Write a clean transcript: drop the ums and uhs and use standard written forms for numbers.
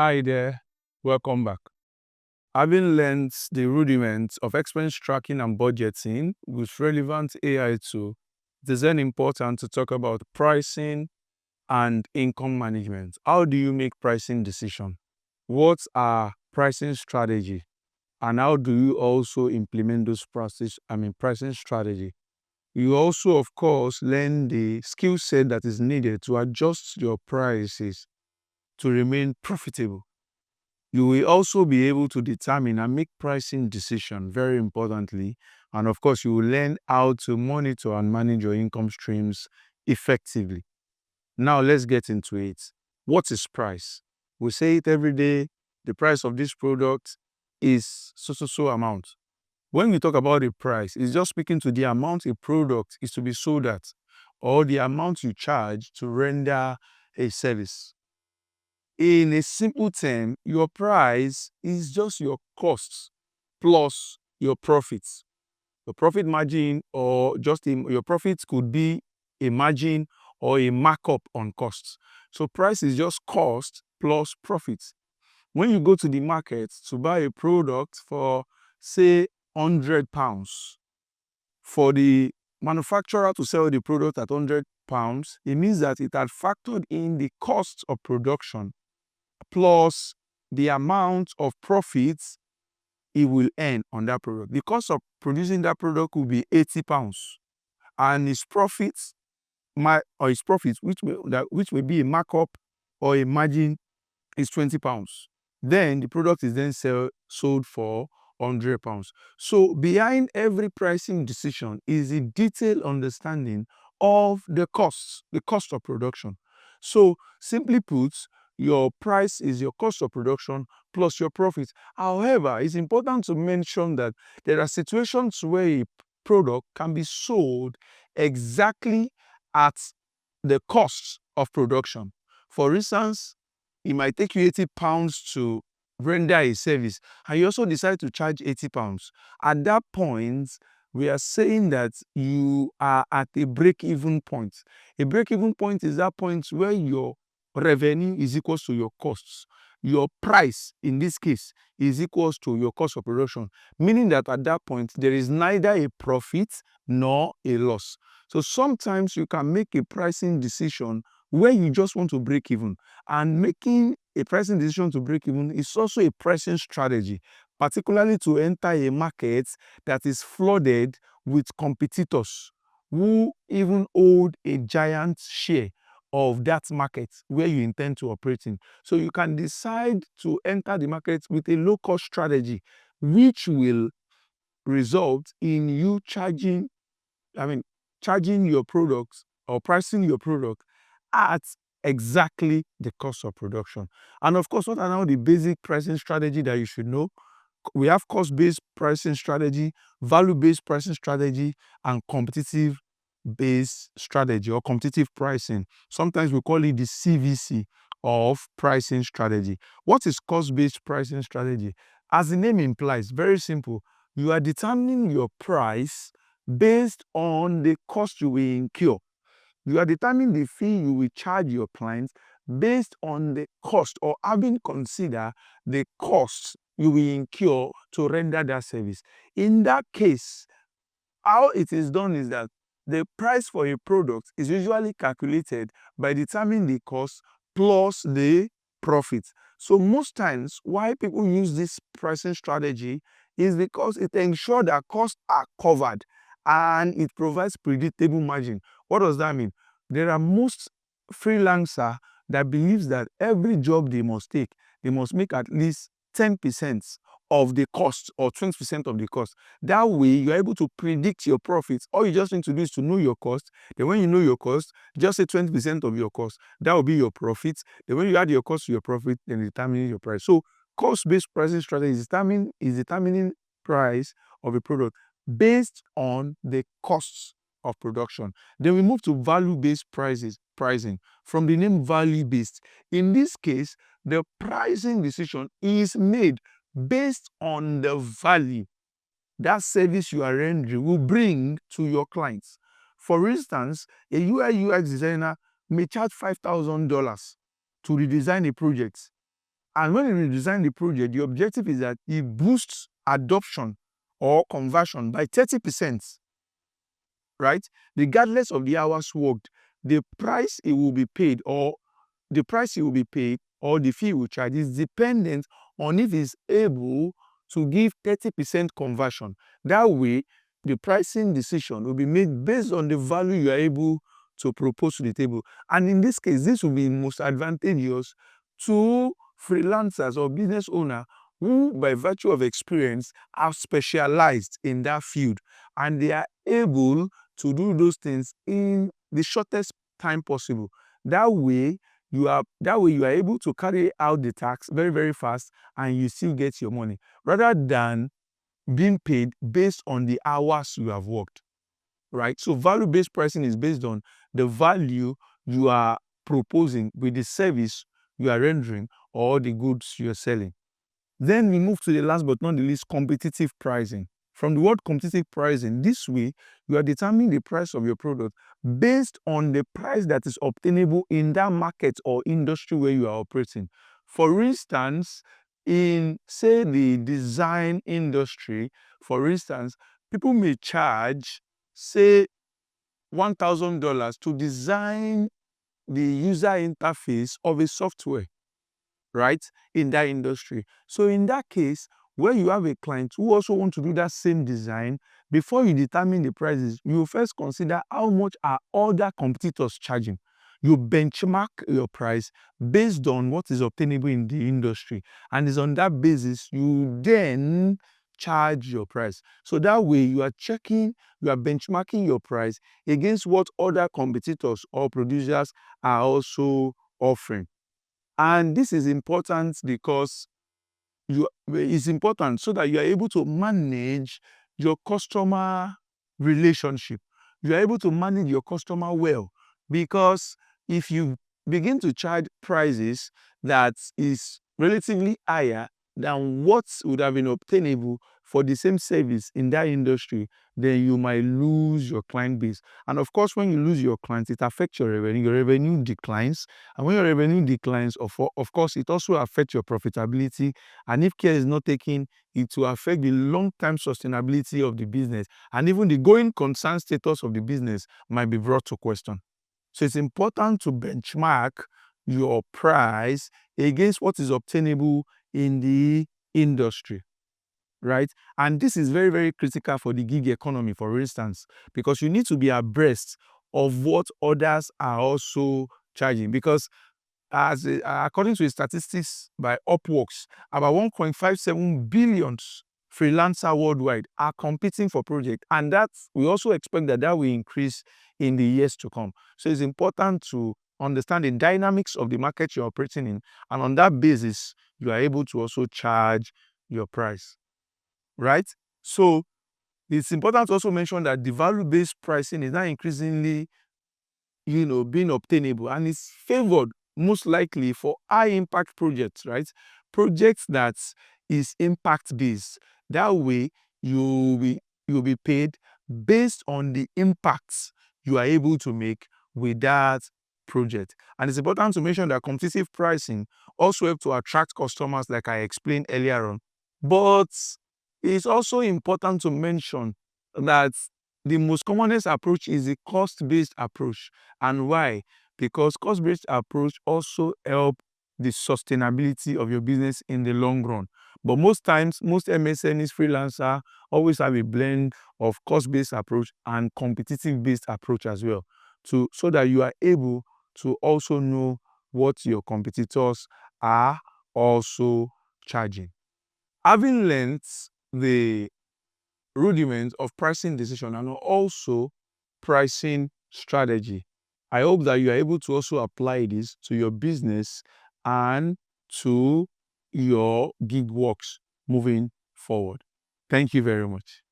Hi there, welcome back. Having learned the rudiments of expense tracking and budgeting with relevant AI tool, it is then important to talk about pricing and income management. How do you make pricing decisions? What are pricing strategy? And how do you also implement those pricing strategy? You also, of course, learn the skill set that is needed to adjust your prices to remain profitable. You will also be able to determine and make pricing decision, very importantly. And of course, you will learn how to monitor and manage your income streams effectively. Now, let's get into it. What is price? We say it every day. The price of this product is so amount. When we talk about the price, it's just speaking to the amount a product is to be sold at or the amount you charge to render a service. In a simple term, your price is just your costs plus your profits. Your profit margin or your profits could be a margin or a markup on costs. So price is just cost plus profits. When you go to the market to buy a product for, say, £100, for the manufacturer to sell the product at £100, it means that it had factored in the cost of production plus the amount of profits he will earn on that product. The cost of producing that product will be £80, and his profits, which may be a markup or a margin, is £20. Then the product is then sold for £100. So behind every pricing decision is a detailed understanding of the cost of production. So simply put, your price is your cost of production plus your profit. However, it's important to mention that there are situations where a product can be sold exactly at the cost of production. For instance, it might take you £80 to render a service, and you also decide to charge £80. At that point, we are saying that you are at a break-even point. A break-even point is that point where your revenue is equal to your costs. Your price, in this case, is equal to your cost of production, meaning that at that point, there is neither a profit nor a loss. So sometimes you can make a pricing decision where you just want to break even, and making a pricing decision to break even is also a pricing strategy, particularly to enter a market that is flooded with competitors who even hold a giant share of that market where you intend to operate in. So you can decide to enter the market with a low-cost strategy, which will result in you charging your products or pricing your product at exactly the cost of production. And of course, what are now the basic pricing strategy that you should know? We have cost-based pricing strategy, value-based pricing strategy, and competitive-based strategy or competitive pricing. Sometimes we call it the CVC of pricing strategy. What is cost-based pricing strategy? As the name implies, very simple. You are determining your price based on the cost you will incur. You are determining the fee you will charge your clients based on the cost, or having considered the costs you will incur to render that service. In that case, how it is done is that the price for a product is usually calculated by determining the cost plus the profit. So most times, why people use this pricing strategy is because it ensures that costs are covered and it provides predictable margin. What does that mean? There are most freelancers that believes that every job they must take, they must make at least 10% of the cost or 20% of the cost. That way, you're able to predict your profits. All you just need to do is to know your cost. Then when you know your cost, just say 20% of your cost. That will be your profit. Then when you add your cost to your profit, then determining your price. So cost-based pricing strategy is determining price of a product based on the costs of production. Then we move to value-based pricing. From the name value-based, in this case, the pricing decision is made based on the value that service you are rendering will bring to your clients. For instance, a UI UX designer may charge $5,000 to redesign a project, And when you redesign the project, the objective is that it boosts adoption or conversion by 30%, right? Regardless of the hours worked, the price it will be paid or the price it will be paid or the fee will charge is dependent on if it's able to give 30% conversion. That way, the pricing decision will be made based on the value you are able to propose to the table. And in this case, this will be most advantageous to freelancers or business owners who, by virtue of experience, are specialized in that field and they are able to do those things in the shortest time possible. That way you are able to carry out the task very, very fast and you still get your money rather than being paid based on the hours you have worked, right? So value-based pricing is based on the value you are proposing with the service you are rendering or the goods you're selling. Then we move to the last but not the least, competitive pricing. From the word competitive pricing, this way you are determining the price of your product based on the price that is obtainable in that market or industry where you are operating. For instance, in say the design industry, for instance, people may charge say $1,000 to design the user interface of a software, right, in that industry. So in that case, where you have a client who also want to do that same design, before you determine the prices, you first consider how much are other competitors charging. You benchmark your price based on what is obtainable in the industry. And it's on that basis you then charge your price. So that way you are benchmarking your price against what other competitors or producers are also offering. And this is important because it's important so that you are able to manage your customer relationship. You are able to manage your customer well, because if you begin to charge prices that is relatively higher than what would have been obtainable for the same service in that industry, then you might lose your client base. And of course, when you lose your clients, it affects your revenue. Your revenue declines. And when your revenue declines, of course, it also affects your profitability. And if care is not taken, it will affect the long-term sustainability of the business. And even the going concern status of the business might be brought to question. So it's important to benchmark your price against what is obtainable in the industry, right? And this is very, very critical for the gig economy, for instance, because you need to be abreast of what others are also charging. Because according to the statistics by Upworks, about 1.57 billion freelancers worldwide are competing for projects, and that we also expect that will increase in the years to come. So it's important to understand the dynamics of the market you're operating in, and on that basis, you are able to also charge your price, right? So it's important to also mention that the value-based pricing is now increasingly being obtainable, and it's favored most likely for high impact projects, right? Projects that is impact based. That way you'll be paid based on the impacts you are able to make with that project. And it's important to mention that competitive pricing also helps to attract customers, like I explained earlier on. But it's also important to mention that the most commonest approach is the cost-based approach. And why? Because cost-based approach also help the sustainability of your business in the long run. But most times, most MSMEs, freelancer always have a blend of cost-based approach and competitive-based approach as well, so that you are able to also know what your competitors are also charging. Having learned the rudiments of pricing decision and also pricing strategy, I hope that you are able to also apply this to your business and to your gig works moving forward. Thank you very much.